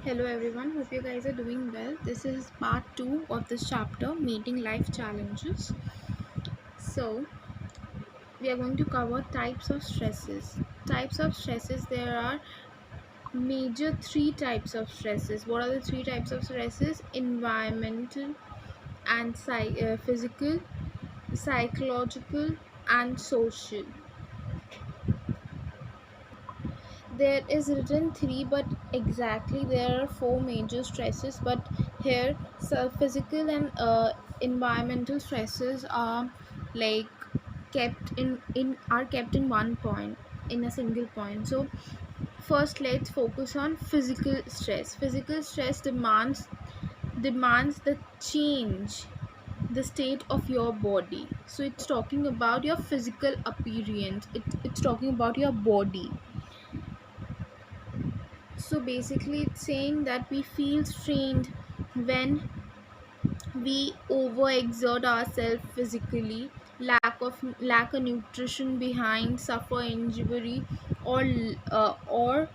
Hello everyone, hope you guys are doing well. This is part 2 of this chapter, Meeting Life Challenges. So, we are going to cover types of stresses. Types of stresses, there are major three types of stresses. What are the three types of stresses? Environmental and physical, psychological, and social. There is written three, but exactly there are four major stresses. But here, physical and environmental stresses are like kept in one point, in a single point. So first, let's focus on physical stress. Physical stress demands the change the state of your body. So it's talking about your physical appearance. It's talking about your body. So basically, it's saying that we feel strained when we overexert ourselves physically, lack of nutrition behind, suffer injury, or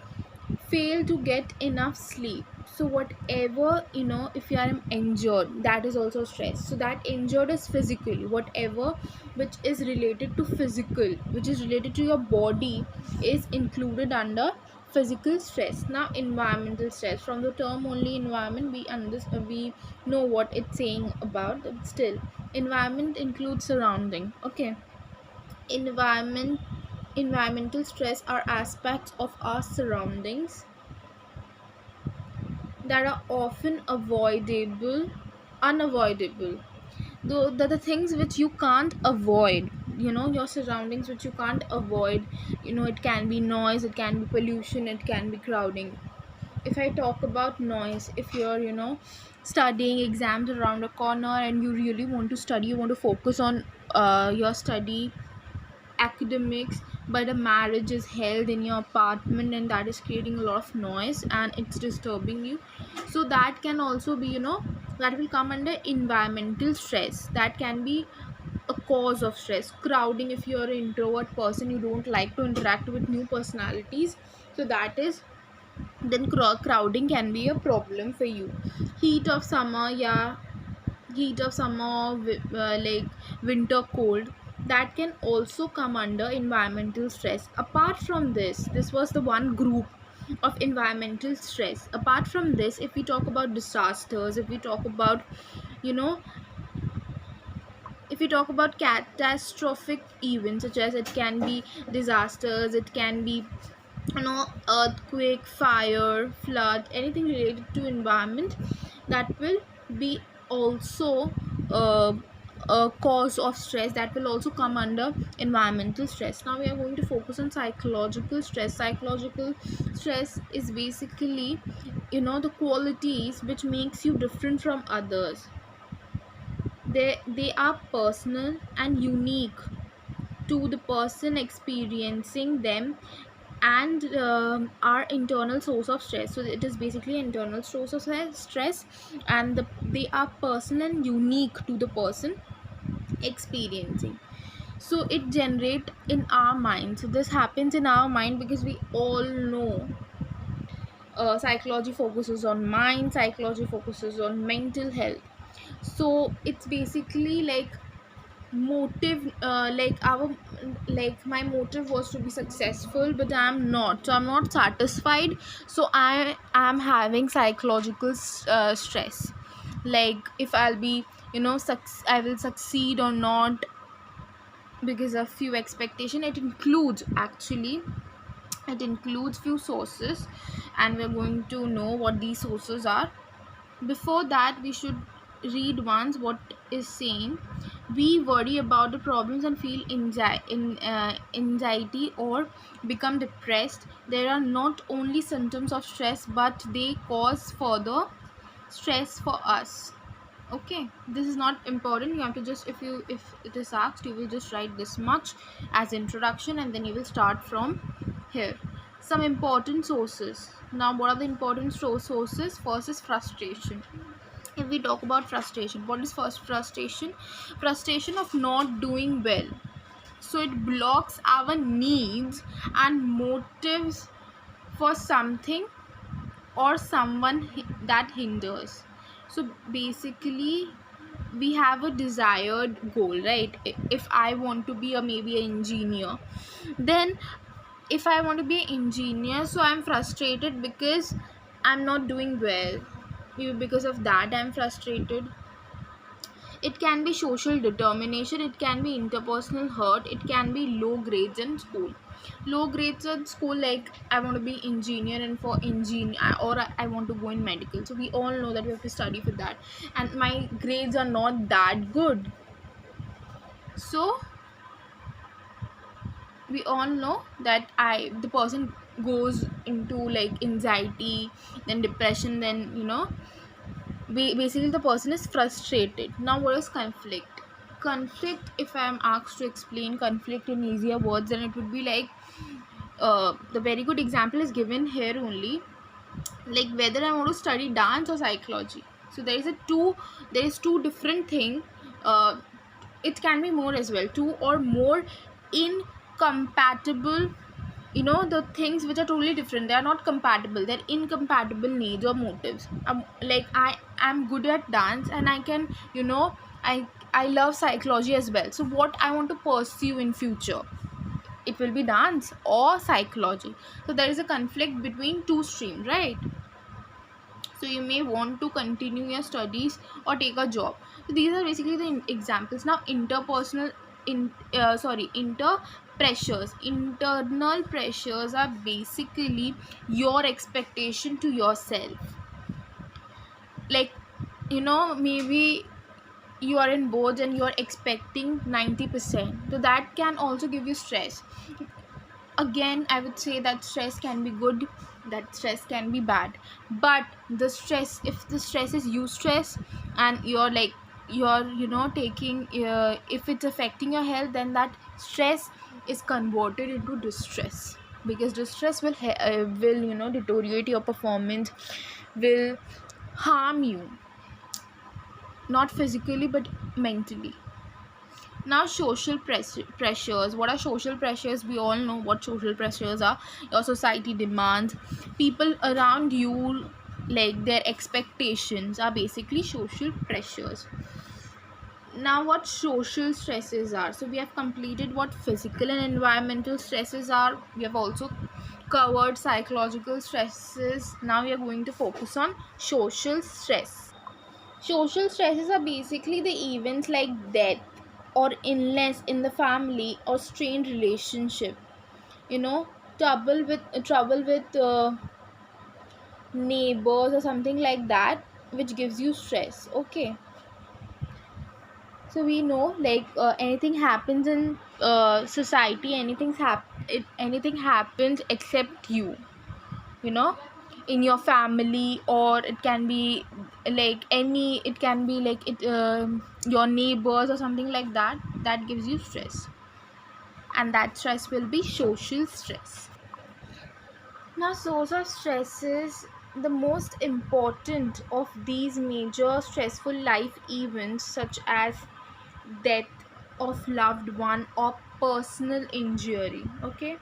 fail to get enough sleep. So whatever, if you are injured, that is also stress. So that injured is physically, whatever which is related to physical, which is related to your body, is included under physical stress. Now environmental stress, from the term only environment, we know what it's saying about, but still environment includes surrounding. Okay, environment environmental stress are aspects of our surroundings that are often unavoidable. Though the things which you can't avoid, your surroundings which you can't avoid. It can be noise, it can be pollution, it can be crowding. If I talk about noise, if you're studying, exams around the corner, and you really want to study, you want to focus on your study, academics, but a marriage is held in your apartment and that is creating a lot of noise and it's disturbing you. So that can also be, that will come under environmental stress. That can be a cause of stress. Crowding, if you're an introvert person, you don't like to interact with new personalities, so that is, then crowding can be a problem for you. Heat of summer, yeah, heat of summer, like winter cold, that can also come under environmental stress. Apart from this was the one group of environmental stress. Apart from this, if we talk about disasters, if we talk about, you know if we talk about catastrophic events, such as, it can be disasters, it can be, earthquake, fire, flood, anything related to environment, that will be also uh, a cause of stress, that will also come under environmental stress. Now we are going to focus on psychological stress. Psychological stress is basically, the qualities which makes you different from others. They are personal and unique to the person experiencing them, and our internal source of stress. So it is basically internal source of stress, and they are personal and unique to the person experiencing. So it generate in our mind. So this happens in our mind because we all know, psychology focuses on mind, psychology focuses on mental health. So it's basically like motive, like my motive was to be successful, but I'm not, so I'm not satisfied, so I am having psychological stress. Like, if I'll be, I will succeed or not, because of few expectation. It includes, actually, it includes few sources, and we're going to know what these sources are. Before that, we should read once what is saying. We worry about the problems and feel anxiety or become depressed. There are not only symptoms of stress, but they cause further stress for us. Okay, this is not important. You have to just, if it is asked, you will just write this much as introduction, and then you will start from here. Some important sources. Now, what are the important sources? First is frustration. If we talk about frustration, what is first? Frustration of not doing well. So it blocks our needs and motives for something or someone that hinders. So basically we have a desired goal, right? If I want to be a maybe an engineer, then if I want to be an engineer, so I'm frustrated because I'm not doing well. Maybe because of that I'm frustrated. It can be social determination, it can be interpersonal hurt, it can be low grades in school. Low grades in school, like I want to be engineer, and for engineer, or I want to go in medical. So we all know that we have to study for that, and my grades are not that good. So we all know that the person goes into like anxiety, then depression, then basically the person is frustrated. Now what is conflict? Conflict, if I am asked to explain conflict in easier words, then it would be like, the very good example is given here only, like whether I want to study dance or psychology. So there is two different thing. uh, it can be more as well, two or more incompatible, the things which are totally different, they are not compatible, they're incompatible needs or motives. Like I am good at dance, and I can, I love psychology as well. So what I want to pursue in future, it will be dance or psychology. So there is a conflict between two streams, right? So you may want to continue your studies or take a job. So these are basically the examples. Now interpersonal, inter pressures, internal pressures are basically your expectation to yourself. Like, maybe you are in boards and you are expecting 90%, so that can also give you stress. Again, I would say that stress can be good, that stress can be bad. But the stress, if the stress is you stress, and you're like, you're taking, if it's affecting your health, then that stress is converted into distress, because distress will deteriorate your performance, will harm you, not physically but mentally. Now social pressures. What are social pressures? We all know what social pressures are. Your society demands, people around you, like their expectations, are basically social pressures. Now what social stresses are? So we have completed what physical and environmental stresses are. We have also covered psychological stresses. Now we are going to focus on social stress. Social stresses are basically the events like death or illness in the family or strained relationship. You know, trouble with neighbors or something like that, which gives you stress. Okay, so we know, like, anything happens in society, anything happens except you. You know, in your family, or it can be like it can be like your neighbors or something like that, that gives you stress, and that stress will be social stress. Now source of stresses, the most important of these major stressful life events, such as death of loved one or personal injury. Okay,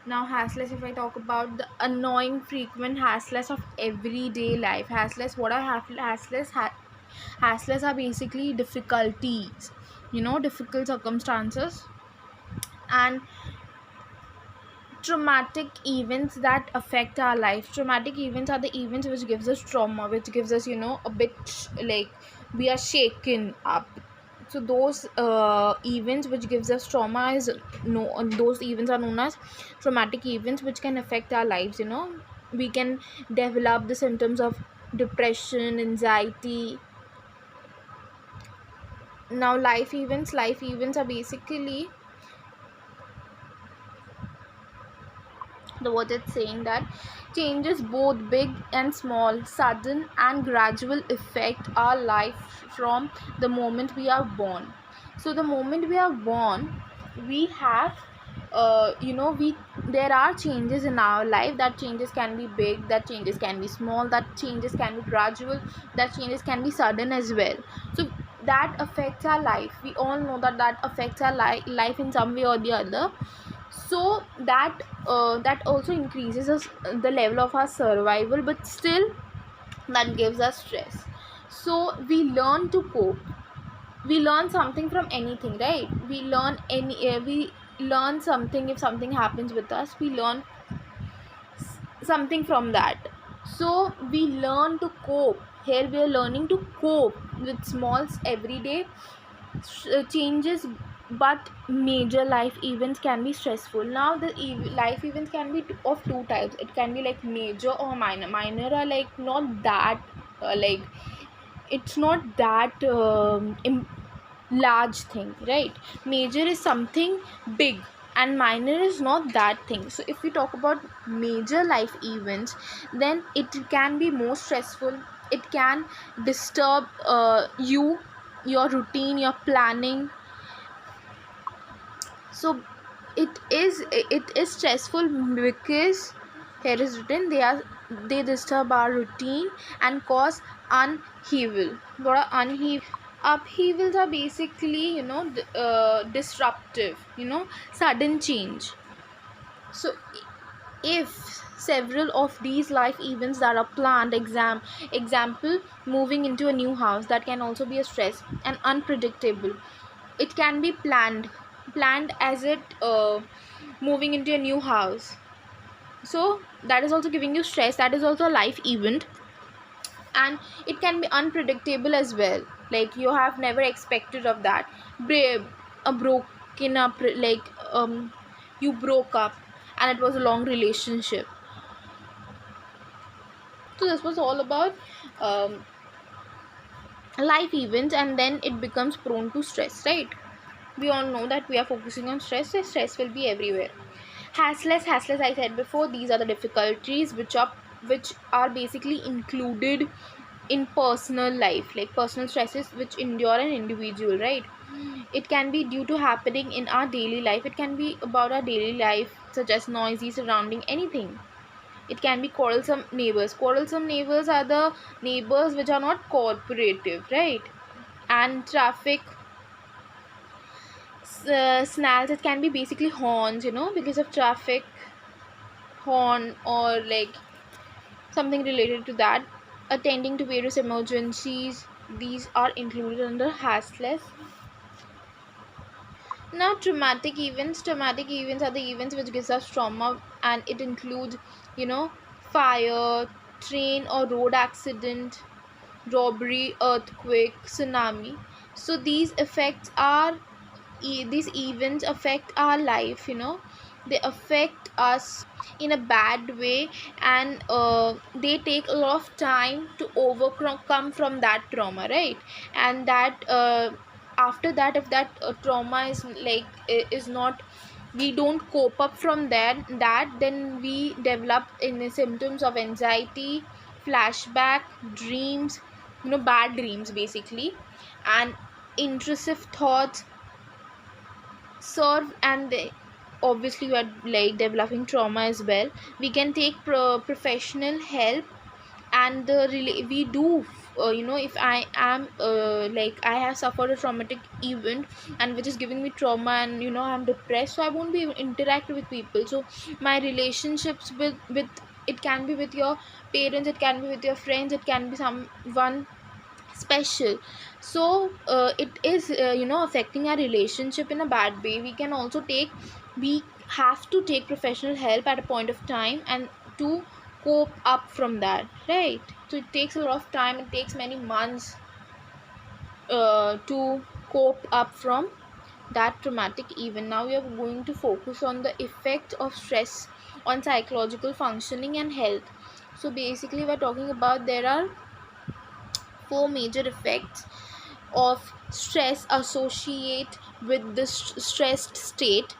now hassles, if I talk about the annoying frequent hassles of everyday life. Hassles, what are hassles are basically difficulties, difficult circumstances. And traumatic events that affect our life. Traumatic events are the events which gives us trauma, which gives us, a bit like we are shaken up. So those events which gives us trauma is no those events are known as traumatic events, which can affect our lives. We can develop the symptoms of depression, anxiety. Now life events are basically the what it's saying, that changes both big and small, sudden and gradual, affect our life from the moment we are born. So the moment we are born, we have, we there are changes in our life. That changes can be big, that changes can be small, that changes can be gradual, that changes can be sudden as well. So that affects our life. We all know that affects our life in some way or the other. So that also increases us, the level of our survival, but still that gives us stress. So we learn to cope. We learn something from anything, right? We learn something. If something happens with us, we learn something from that. So we learn to cope. Here we are learning to cope with small everyday changes. But major life events can be stressful. Now the life events can be of two types. It can be like major or minor. Minor are like not that like it's not that large thing, right? Major is something big, and minor is not that thing. So if we talk about major life events, then it can be more stressful. It can disturb your routine, your planning. So it is stressful because here is written, they disturb our routine and cause upheaval. What are upheavals are basically, disruptive, sudden change. So if several of these life events that are planned, example, moving into a new house, that can also be a stress and unpredictable. It can be planned as it moving into a new house. So that is also giving you stress. That is also a life event. And it can be unpredictable as well, like you have never expected of that. A broken up, like you broke up and it was a long relationship. So this was all about um, life events, and then it becomes prone to stress, right? We all know that we are focusing on stress, so stress will be everywhere. Hassles, I said before, these are the difficulties which are basically included in personal life, like personal stresses which endure an individual, right? It can be due to happening in our daily life. It can be about our daily life, such as noisy surrounding, anything. It can be quarrelsome neighbors. Quarrelsome neighbors are the neighbors which are not cooperative, right? And traffic snarls, it can be basically horns, because of traffic horn, or like something related to that. Attending to various emergencies, these are included under hassless. Now traumatic events are the events which gives us trauma, and it includes, you know fire, train or road accident, robbery, earthquake, tsunami. So these events affect our life, they affect us in a bad way. And they take a lot of time to overcome from that trauma, right? And that after that, if that trauma is like is not, we don't cope up from that, then we develop in the symptoms of anxiety, flashback, dreams, bad dreams basically, and intrusive thoughts serve. And obviously you are like developing trauma as well. We can take professional help. And we do, if I am like I have suffered a traumatic event and which is giving me trauma, and I'm depressed, so I won't be able to interact with people. So my relationships with it can be with your parents, it can be with your friends, it can be someone special. So it is, affecting our relationship in a bad way. We have to take professional help at a point of time, and to cope up from that, right? So it takes a lot of time, it takes many months to cope up from that traumatic event. Now we are going to focus on the effect of stress on psychological functioning and health. So basically we're talking about, there are four major effects of stress associate with the stressed state.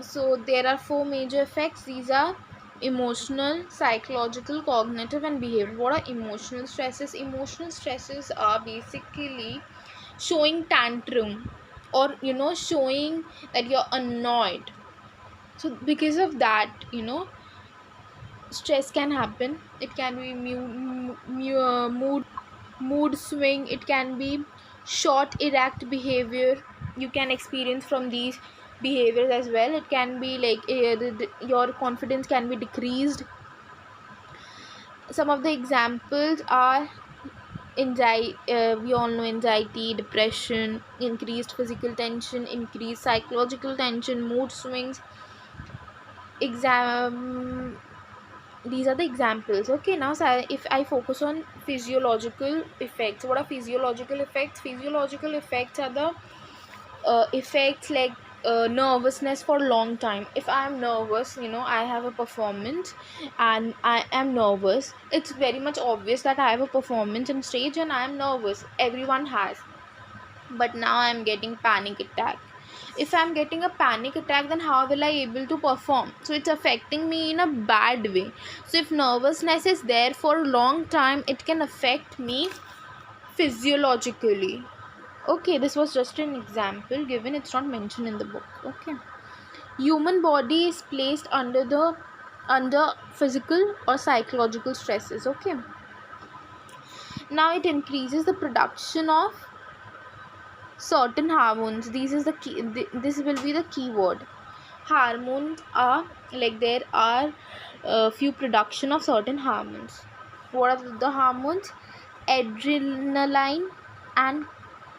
So there are four major effects. These are emotional, psychological, cognitive, and behavioral. What are emotional stresses? Emotional stresses are basically showing tantrum, or showing that you're annoyed. So because of that, stress can happen. It can be mood swing. It can be short erratic behavior you can experience from these. behaviors as well. It can be like your confidence can be decreased. Some of the examples are anxiety, we all know anxiety, depression, increased physical tension, increased psychological tension, mood swings. Exam These are the examples. Okay, now if I focus on physiological effects, what are physiological effects? Physiological effects are the effects like nervousness for a long time. If I am nervous, I have a performance and I am nervous, it's very much obvious that I have a performance on stage and I am nervous. Everyone has. But now I am getting panic attack. If I'm getting a panic attack, then how will I able to perform? So it's affecting me in a bad way. So if nervousness is there for a long time, it can affect me physiologically. Okay, this was just an example given, it's not mentioned in the book. Okay, human body is placed under physical or psychological stresses. Okay, now it increases the production of certain hormones. This will be the keyword. Hormones are like, there are few production of certain hormones. What are the hormones? Adrenaline and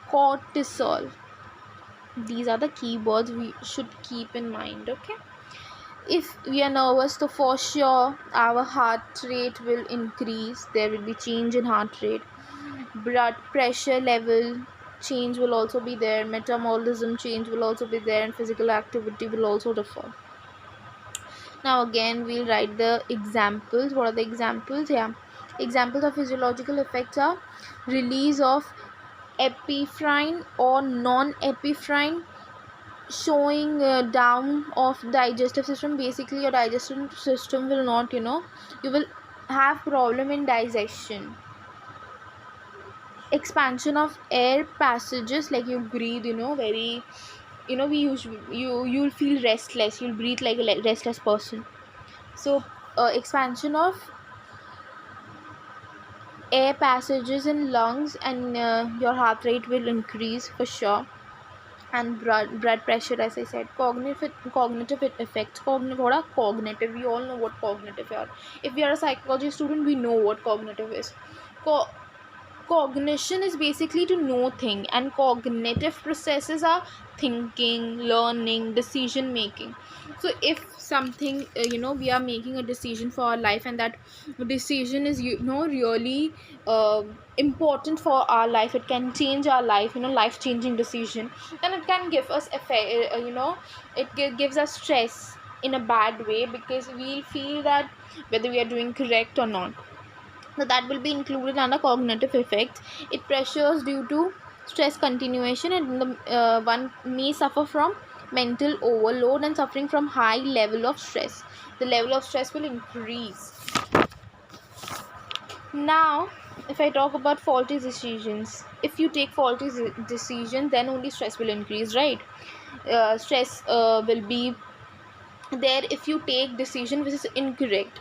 cortisol. These are the keywords we should keep in mind. Okay, if we are nervous, so for sure our heart rate will increase. There will be change in heart rate. Blood pressure level change will also be there. Metabolism change will also be there, and physical activity will also differ. Now again we'll write the examples. What are the examples? Yeah, examples of physiological effects are release of epinephrine or non-epinephrine, showing down of digestive system. Basically your digestive system will not, you will have problem in digestion. Expansion of air passages, like you breathe, very, we usually you'll feel restless, you'll breathe like a restless person. So expansion of air passages in lungs, and your heart rate will increase for sure. And blood pressure, as I said. Cognitive effects. What are cognitive? We all know what cognitive are. If we are a psychology student, we know what cognitive is. Cognition is basically to know thing, and cognitive processes are thinking, learning, decision making. So if something, we are making a decision for our life, and that decision is, really important for our life, it can change our life, life changing decision, then it can give us effect, gives us stress in a bad way, because we'll feel that whether we are doing correct or not. So that will be included under cognitive effects. It pressures due to stress continuation, and one may suffer from mental overload and suffering from high level of stress. The level of stress will increase. Now if I talk about faulty decisions, if you take faulty decision, then only stress will increase, right? Stress will be there if you take decision which is incorrect.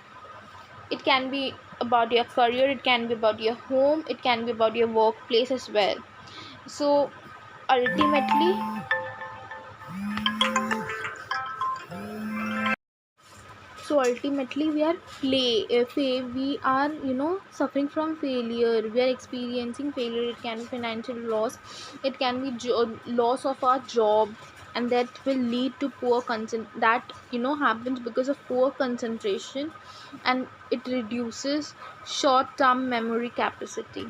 It can be about your career, it can be about your home, it can be about your workplace as well. So ultimately we are we are, suffering from failure. We are experiencing failure. It can be financial loss, it can be loss of our job, and that will lead to poor that, happens because of poor concentration, and it reduces short term memory capacity.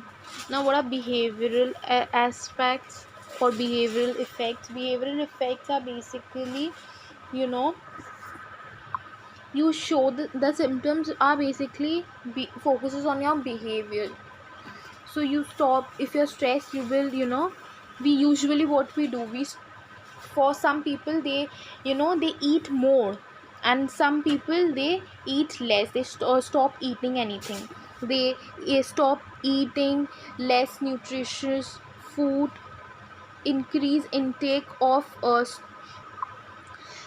Now what are behavioral aspects or behavioral effects? Behavioral effects are basically, you know you show the symptoms are basically focuses on your behavior. So you stop, if you're stressed, you will, we usually, what we do, for some people, they, they eat more, and some people they eat less. They stop eating anything. They stop eating less nutritious food, increase intake of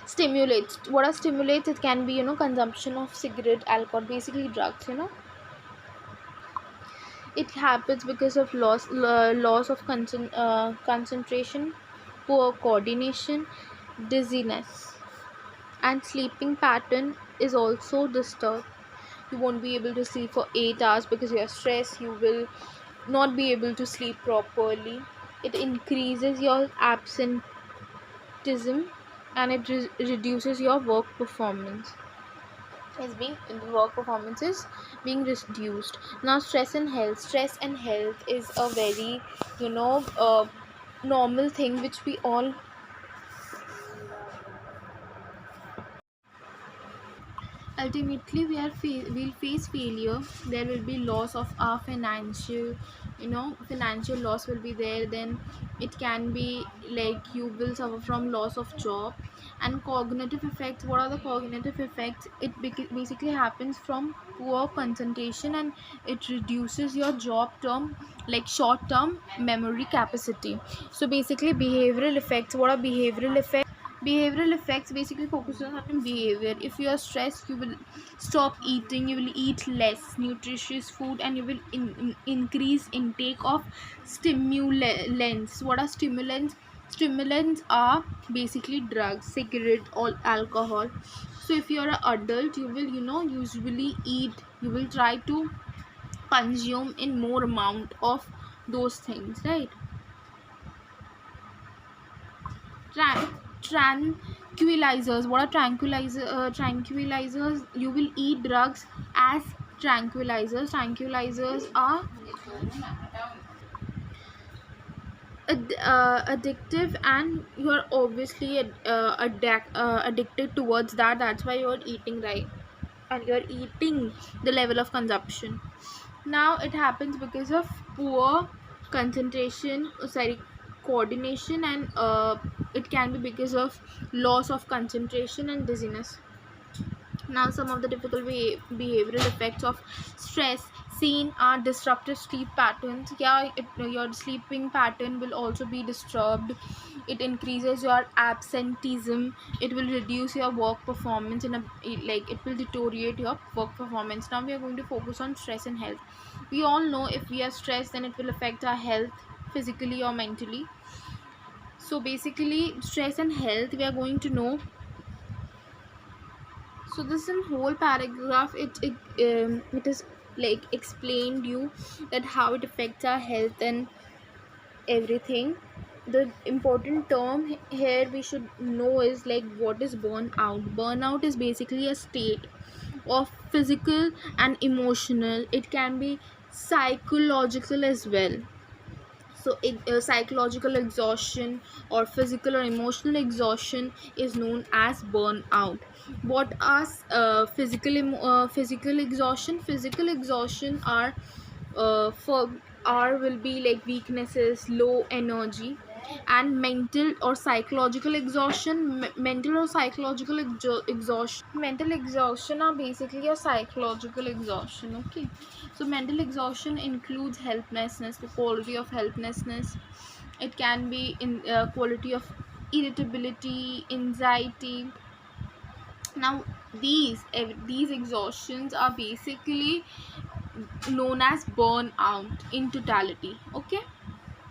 stimulates. What are stimulates? It can be, consumption of cigarette, alcohol, basically drugs. It happens because of loss of concentration, poor coordination, dizziness, and sleeping pattern is also disturbed. You won't be able to sleep for 8 hours because you're stressed. You will not be able to sleep properly. It increases your absenteeism, and it reduces your work performance. The work performance is being reduced. Now, stress and health is a very, you know normal thing which we all, ultimately we'll face failure. There will be loss of our financial loss will be there. Then it can be like you will suffer from loss of job. And cognitive effects, what are the cognitive effects? Basically happens from poor concentration, and it reduces your job term, like short term memory capacity. So basically, behavioral effects, what are behavioral effects? Behavioral effects basically focuses on behavior. If you are stressed, you will stop eating, you will eat less nutritious food, and you will increase intake of stimulants. What are stimulants? Stimulants are basically drugs, cigarette, or alcohol. So if you are an adult, you will usually eat, you will try to consume in more amount of those things, right? Tran- Tranquilizers, what are tranquilizers? You will eat drugs as tranquilizers are addictive, and you're obviously addicted towards that. That's why you're eating, right? And you're eating the level of consumption. Now it happens because of poor concentration, sorry, coordination, and it can be because of loss of concentration and dizziness. Now, some of the difficult behavioral effects of stress seen are disrupted sleep patterns. Yeah, your sleeping pattern will also be disturbed. It increases your absenteeism. It will reduce your work performance it will deteriorate your work performance. Now we are going to focus on stress and health. We all know if we are stressed, then it will affect our health physically or mentally. So basically, stress and health, we are going to know. So this in whole paragraph, it is like explained you that how it affects our health and everything. The important term here we should know is like, what is burnout? Burnout is basically a state of physical and emotional. It can be psychological as well. So psychological exhaustion or physical or emotional exhaustion is known as burnout. What are physical exhaustion? Physical exhaustion for are will be like weaknesses, low energy. And mental or psychological exhaustion, mental or psychological exhaustion, mental exhaustion are basically a psychological exhaustion. Okay, so mental exhaustion includes helplessness, the quality of helplessness. It can be in quality of irritability, anxiety. Now these exhaustions are basically known as burnout in totality. Okay,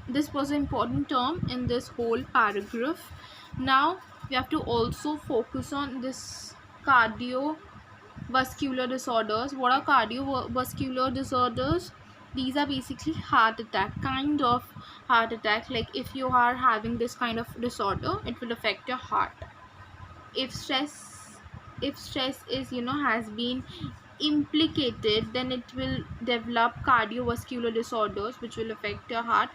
this was an important term in this whole paragraph. Now we have to also focus on this cardiovascular disorders. What are cardiovascular disorders? These are basically heart attack, kind of heart attack. Like if you are having this kind of disorder, it will affect your heart. If stress is has been implicated, then it will develop cardiovascular disorders which will affect your heart,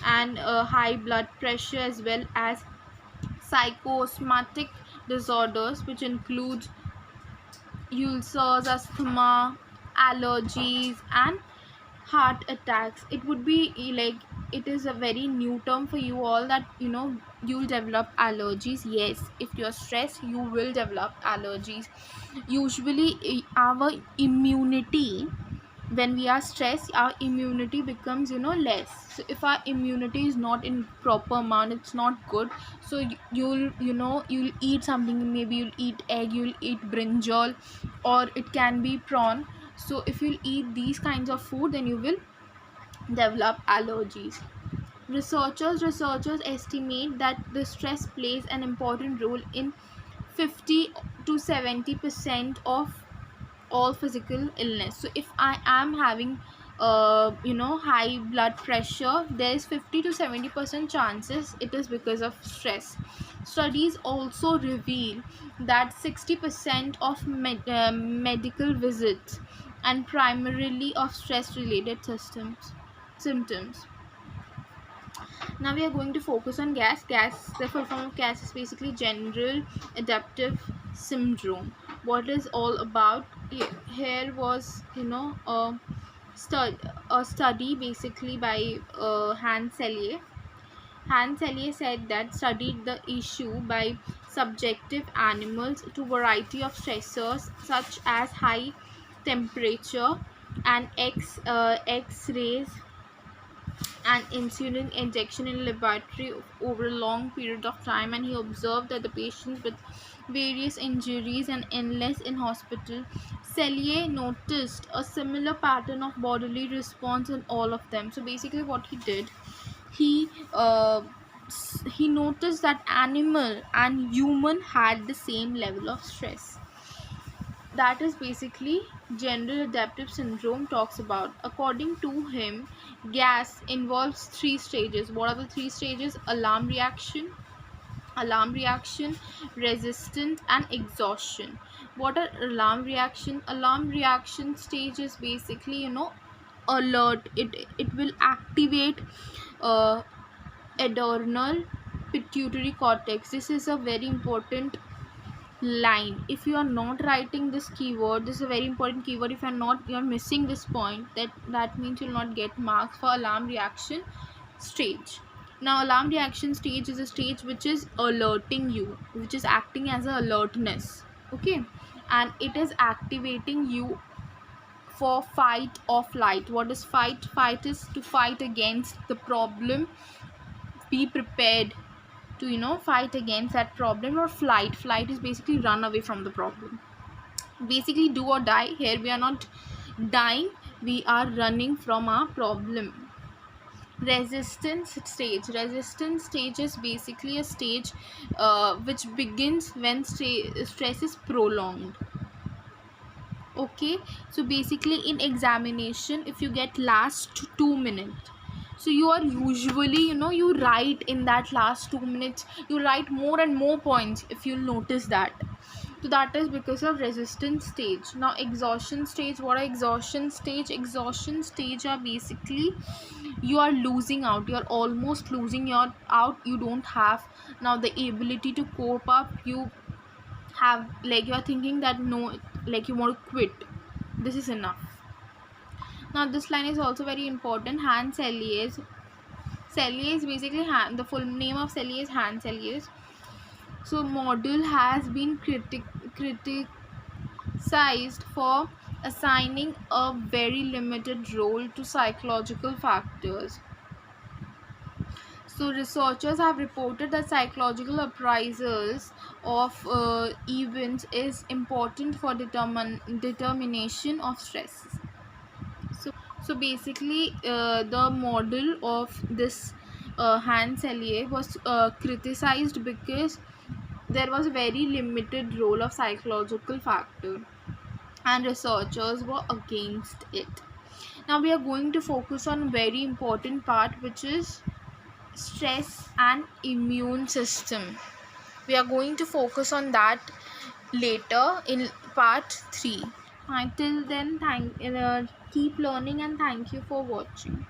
and high blood pressure, as well as psychosomatic disorders which includes ulcers, asthma, allergies, and heart attacks. It would be like, it is a very new term for you all, that you'll develop allergies. Yes, if you're stressed, you will develop allergies. Usually our immunity, when we are stressed, our immunity becomes less. So if our immunity is not in proper amount, it's not good. So you'll eat something, maybe you'll eat egg, you'll eat brinjal, or it can be prawn. So if you'll eat these kinds of food, then you will develop allergies. Researchers estimate that the stress plays an important role in 50 to 70% of all physical illness. So if I am having high blood pressure, there is 50 to 70% chances it is because of stress. Studies also reveal that 60% of medical visits and primarily of stress related symptoms. Now we are going to focus on gas. The full form of gas is basically general adaptive syndrome. What is all about here was a study basically by Hans Selye. Hans Selye said that studied the issue by subjective animals to variety of stressors such as high temperature and X-rays and insulin injection in a laboratory over a long period of time, and he observed that the patients with various injuries and illness in hospital. Selye noticed a similar pattern of bodily response in all of them. So basically what he did, he he noticed that animal and human had the same level of stress. That is basically general adaptive syndrome talks about. According to him, gas involves three stages. What are the three stages? Alarm reaction, resistance, and exhaustion. What are alarm reaction? Alarm reaction stage is basically alert. It will activate uh, adrenal pituitary cortex. This is a very important line. If you are not writing this keyword, this is a very important keyword. If you're missing this point, that means you'll not get marks for alarm reaction stage. Now alarm reaction stage is a stage which is alerting you, which is acting as a alertness. Okay, and it is activating you for fight or flight. What is fight is to fight against the problem, be prepared to fight against that problem. Or flight is basically run away from the problem, basically do or die. Here we are not dying, we are running from our problem. Resistance stage is basically a stage which begins when stress is prolonged. Okay, so basically in examination, if you get last 2 minutes, so you are usually you write in that last 2 minutes, you write more and more points if you notice that. So that is because of resistance stage. Now exhaustion stage. What are exhaustion stage are basically you are losing out, you are almost losing your out, you don't have now the ability to cope up. You have, like, you are thinking that no, like you want to quit, this is enough. Now this line is also very important. Hans Selye is basically the full name of Selye is Hans Selye. So model has been criticized for assigning a very limited role to psychological factors. So researchers have reported that psychological appraisals of events is important for determination of stress. So basically the model of this Hans Selye was criticized because there was a very limited role of psychological factor, and researchers were against it. Now we are going to focus on very important part, which is stress and immune system. We are going to focus on that later in part 3. Till then, keep learning and thank you for watching.